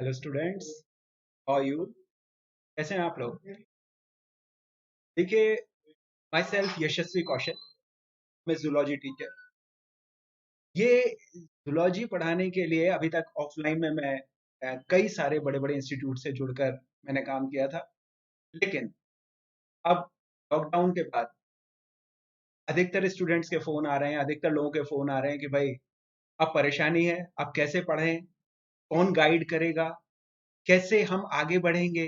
Hello students, how are you? कैसे हैं आप लोग? देखिए, माई सेल्फ यशस्वी कौशल, मैं जूलॉजी टीचर। ये जूलॉजी पढ़ाने के लिए अभी तक ऑफलाइन में मैं कई सारे बड़े बड़े इंस्टीट्यूट से जुड़कर मैंने काम किया था। लेकिन अब लॉकडाउन के बाद अधिकतर स्टूडेंट्स के फ़ोन आ रहे हैं, अधिकतर लोगों के फ़ोन आ रहे हैं कि भाई अब परेशानी है, अब कैसे पढ़ें, कौन गाइड करेगा, कैसे हम आगे बढ़ेंगे,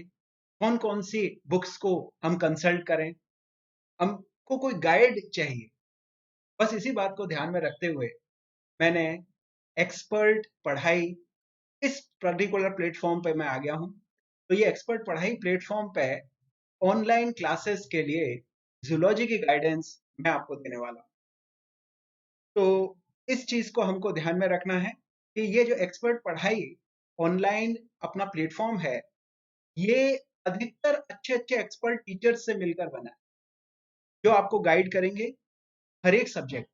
कौन कौन सी बुक्स को हम कंसल्ट करें, हमको कोई गाइड चाहिए। बस इसी बात को ध्यान में रखते हुए मैंने एक्सपर्ट पढ़ाई इस पर्टिकुलर प्लेटफॉर्म पे मैं आ गया हूँ। तो ये एक्सपर्ट पढ़ाई प्लेटफॉर्म पे ऑनलाइन क्लासेस के लिए जूलॉजी की गाइडेंस मैं आपको देने वाला हूँ। तो इस चीज को हमको ध्यान में रखना है कि ये जो एक्सपर्ट पढ़ाई ऑनलाइन अपना प्लेटफॉर्म है, ये अधिकतर अच्छे अच्छे एक्सपर्ट टीचर्स से मिलकर बना है, जो आपको गाइड करेंगे हर एक सब्जेक्ट।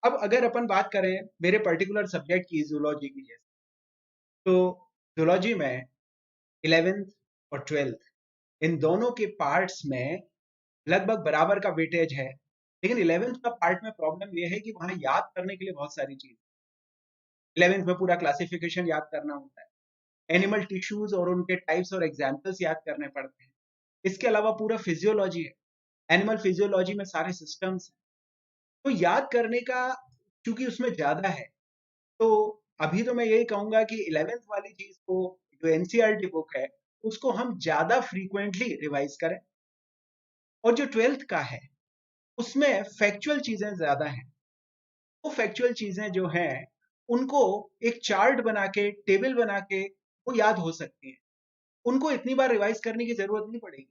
अब अगर अपन बात करें मेरे पर्टिकुलर सब्जेक्ट की, जूलॉजी की, जैसे तो जूलॉजी में 11th और 12th इन दोनों के पार्ट्स में लगभग बराबर का वेटेज है। लेकिन 11th का पार्ट में प्रॉब्लम ये है कि वहां याद करने के लिए बहुत सारी चीज। 11th में पूरा क्लासिफिकेशन याद करना होता है, एनिमल टिश्यूज और उनके टाइप्स और एग्जाम्पल्स याद करने पड़ते हैं। इसके अलावा पूरा फिजियोलॉजी है, एनिमल फिजियोलॉजी में सारे सिस्टम्स हैं। तो याद करने का चूंकि उसमें ज्यादा है, तो अभी तो मैं यही कहूंगा कि 11th वाली चीज को, जो एनसीईआरटी बुक है, उसको हम ज्यादा फ्रीक्वेंटली रिवाइज करें। और जो 12th का है उसमें फैक्चुअल चीजें ज्यादा हैं। वो फैक्चुअल चीजें जो हैं उनको एक चार्ट बना के, टेबल बना के वो याद हो सकती हैं। उनको इतनी बार रिवाइज करने की जरूरत नहीं पड़ेगी।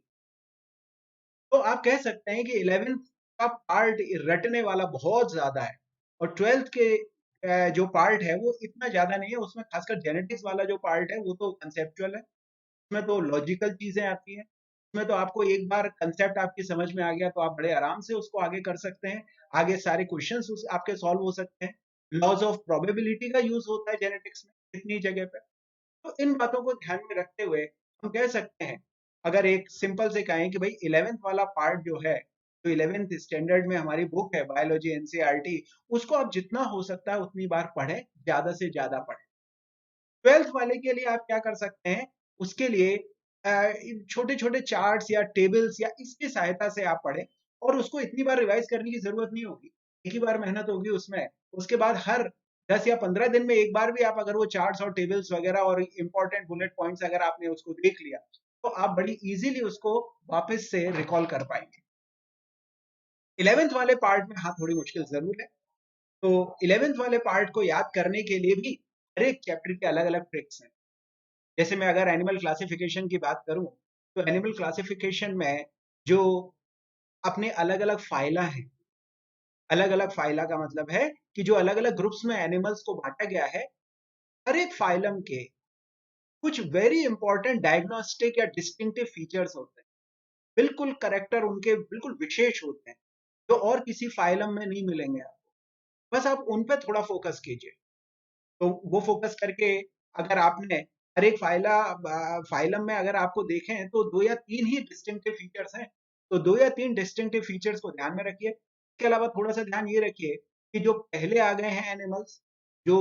तो आप कह सकते हैं कि 11th का पार्ट रटने वाला बहुत ज्यादा है, और 12th के जो पार्ट है वो इतना ज्यादा नहीं है। उसमें खासकर जेनेटिक्स वाला जो पार्ट है वो तो कंसेप्चुअल है, उसमें तो लॉजिकल चीजें आती हैं। उसमें तो आपको एक बार कंसेप्ट आपकी समझ में आ गया तो आप बड़े आराम से उसको आगे कर सकते हैं। आगे सारे क्वेश्चंस उस आपके सॉल्व हो सकते हैं। लॉज ऑफ प्रोबेबिलिटी का यूज होता है जेनेटिक्स में इतनी जगह पे। तो इन बातों को ध्यान में रखते हुए हम कह सकते हैं, अगर एक सिंपल से कहें कि भाई 11th वाला पार्ट जो है, तो 11th स्टैंडर्ड में हमारी बुक है बायोलॉजी एनसीईआरटी, उसको आप जितना हो सकता है उतनी बार पढ़ें, ज्यादा से ज्यादा पढ़ें। 12th वाले के लिए आप क्या कर सकते हैं, उसके लिए छोटे छोटे चार्ट्स या टेबल्स या इसकी सहायता से आप पढ़ें, और उसको इतनी बार रिवाइज करने की जरूरत नहीं होगी। एक ही बार मेहनत होगी उसमें। उसके बाद हर 10 या 15 दिन में एक बार भी आप अगर वो चार्ट्स और टेबल्स वगैरह और इंपॉर्टेंट बुलेट पॉइंट्स अगर आपने उसको देख लिया, तो आप बड़ी इजीली उसको वापस से रिकॉल कर पाएंगे। 11th वाले पार्ट में हाँ थोड़ी मुश्किल जरूर है। तो 11th वाले पार्ट को याद करने के लिए भी हर एक चैप्टर के अलग अलग ट्रिक्स हैं। जैसे मैं अगर एनिमल क्लासिफिकेशन की बात करूं, तो एनिमल क्लासिफिकेशन में जो अपने अलग अलग फाइला हैं, अलग अलग फाइला का मतलब है कि जो अलग अलग ग्रुप्स में एनिमल्स को बांटा गया है, हर एक फाइलम के कुछ वेरी इंपॉर्टेंट डायग्नोस्टिक या डिस्टिंक्टिव फीचर्स होते हैं। बिल्कुल करेक्टर उनके बिल्कुल विशेष होते हैं, जो और किसी फाइलम में नहीं मिलेंगे आपको। बस आप उन पे थोड़ा फोकस कीजिए। तो वो फोकस करके अगर आपने हर एक फाइलम में अगर आपको देखें तो दो या तीन ही डिस्टिंक्टिव फीचर्स हैं। तो दो या तीन डिस्टिंक्टिव फीचर्स को ध्यान में रखिए। इसके अलावा थोड़ा सा ध्यान ये रखिए कि जो पहले आ गए हैं एनिमल्स, जो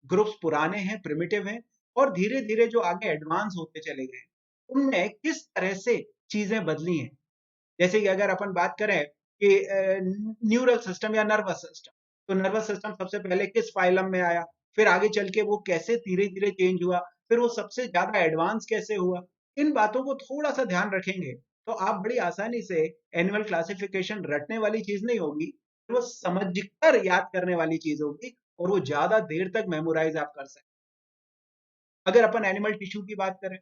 ग्रुप्स पुराने हैं, प्रिमिटिव हैं, और धीरे धीरे जो आगे एडवांस होते चले गए, उनमें किस तरह से चीजें बदली हैं। जैसे कि अगर अपन बात करें कि न्यूरल सिस्टम या नर्वस सिस्टम, तो नर्वस सिस्टम सबसे पहले किस फाइलम में आया, फिर आगे चल के वो कैसे धीरे धीरे चेंज हुआ, फिर वो सबसे ज्यादा एडवांस कैसे हुआ। इन बातों को थोड़ा सा ध्यान रखेंगे तो आप बड़ी आसानी से एनिमल क्लासिफिकेशन रटने वाली चीज नहीं होगी, वो समझकर याद करने वाली चीज होगी, और वो ज्यादा देर तक मेमोराइज आप कर सकते। अगर अपन एनिमल टिश्यू की बात करें,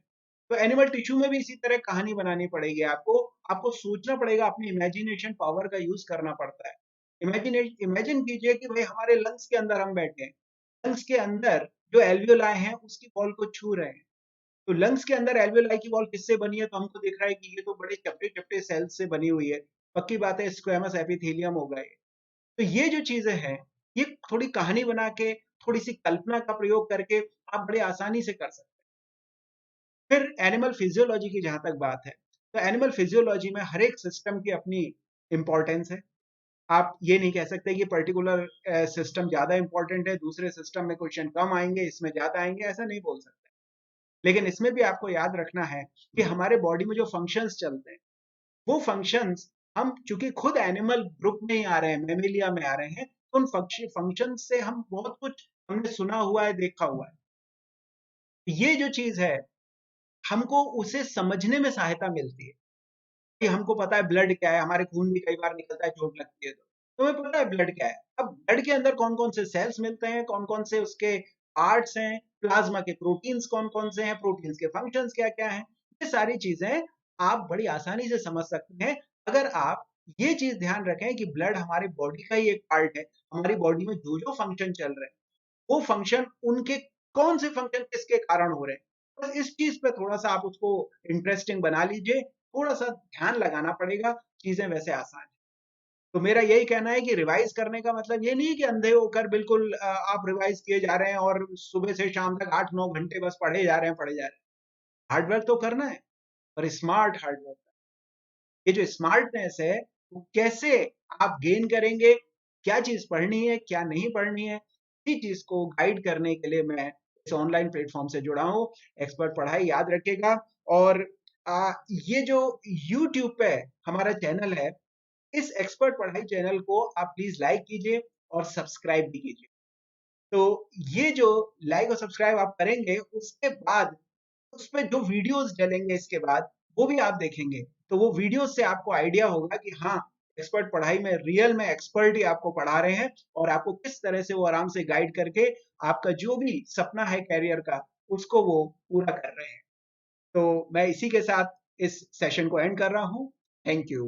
तो एनिमल टिश्यू में भी इसी तरह कहानी बनानी पड़ेगी आपको। आपको सोचना पड़ेगा, अपनी इमेजिनेशन पावर का यूज करना पड़ता है। इमेजिन कीजिए कि भाई हमारे लंग्स के अंदर हम बैठे हैं, लंग्स के अंदर जो एल्वियोलाई हैं उसकी वॉल को छू रहे हैं। तो लंग्स के अंदर एल्वियोलाई की वॉल किससे बनी है, तो हमको दिख रहा है कि ये तो बड़े चपटे चपटे सेल्स से बनी हुई है। पक्की बात है, स्क्वेमस एपिथेलियम होगा ये। तो ये जो चीजें हैं, ये थोड़ी कहानी बना के थोड़ी सी कल्पना का प्रयोग करके आप बड़े आसानी से कर सकते हैं। फिर एनिमल फिजियोलॉजी की जहां तक बात है, तो एनिमल फिजियोलॉजी में हर एक सिस्टम की अपनी इंपॉर्टेंस है। आप ये नहीं कह सकते कि पर्टिकुलर सिस्टम ज्यादा इंपॉर्टेंट है, दूसरे सिस्टम में क्वेश्चन कम आएंगे, इसमें ज्यादा आएंगे, ऐसा नहीं बोल सकते। लेकिन इसमें भी आपको याद रखना है कि हमारे बॉडी में जो फंक्शंस चलते हैं, वो फंक्शंस, हम चूंकि खुद एनिमल ग्रुप में ही आ रहे हैं, मेमेलिया में आ रहे हैं, तो उन फंक्शन से हम बहुत कुछ हमने सुना हुआ है, देखा हुआ है। ये जो चीज है, हमको उसे समझने में सहायता मिलती है कि हमको पता है ब्लड क्या है, हमारे खून भी कई बार निकलता है चोट लगती है तो हमें पता है ब्लड क्या है। अब ब्लड के अंदर कौन कौन से सेल्स मिलते हैं, कौन कौन से उसके पार्ट्स हैं, प्लाज्मा के प्रोटीन्स कौन कौन से हैं, प्रोटीन्स के फंक्शंस क्या क्या हैं, ये सारी चीजें आप बड़ी आसानी से समझ सकते हैं अगर आप ये चीज ध्यान रखें कि ब्लड हमारी बॉडी का ही एक पार्ट है। हमारी बॉडी में जो जो फंक्शन चल रहे हैं, वो फंक्शन उनके कौन से फंक्शन किसके कारण हो रहे हैं, बस इस चीज पे थोड़ा सा आप उसको इंटरेस्टिंग बना लीजिए। थोड़ा सा ध्यान लगाना पड़ेगा, चीजें वैसे आसान है। तो मेरा यही कहना है कि रिवाइज करने का मतलब ये नहीं है कि अंधे होकर बिल्कुल आप रिवाइज किए जा रहे हैं और सुबह से शाम तक 8-9 घंटे बस पढ़े जा रहे हैं, पढ़े जा रहे हैं। हार्डवर्क तो करना है, पर स्मार्ट हार्डवर्क। ये जो स्मार्टनेस है, वो कैसे आप गेन करेंगे, क्या चीज पढ़नी है क्या नहीं पढ़नी है, इसी चीज को गाइड करने के लिए मैं इस ऑनलाइन प्लेटफॉर्म से जुड़ा हूँ। एक्सपर्ट पढ़ाई याद रखेगा। और ये जो यूट्यूब पे हमारा चैनल है, इस एक्सपर्ट पढ़ाई चैनल को आप प्लीज लाइक कीजिए और सब्सक्राइब भी कीजिए। तो ये जो लाइक और सब्सक्राइब आप करेंगे, उसके बाद उस पे जो वीडियोस डलेंगे इसके बाद, वो भी आप देखेंगे। तो वो वीडियोस से आपको आइडिया होगा कि हाँ, एक्सपर्ट पढ़ाई में रियल में एक्सपर्ट ही आपको पढ़ा रहे हैं और आपको किस तरह से वो आराम से गाइड करके आपका जो भी सपना है कैरियर का, उसको वो पूरा कर रहे हैं। तो मैं इसी के साथ इस सेशन को एंड कर रहा हूँ। Thank you.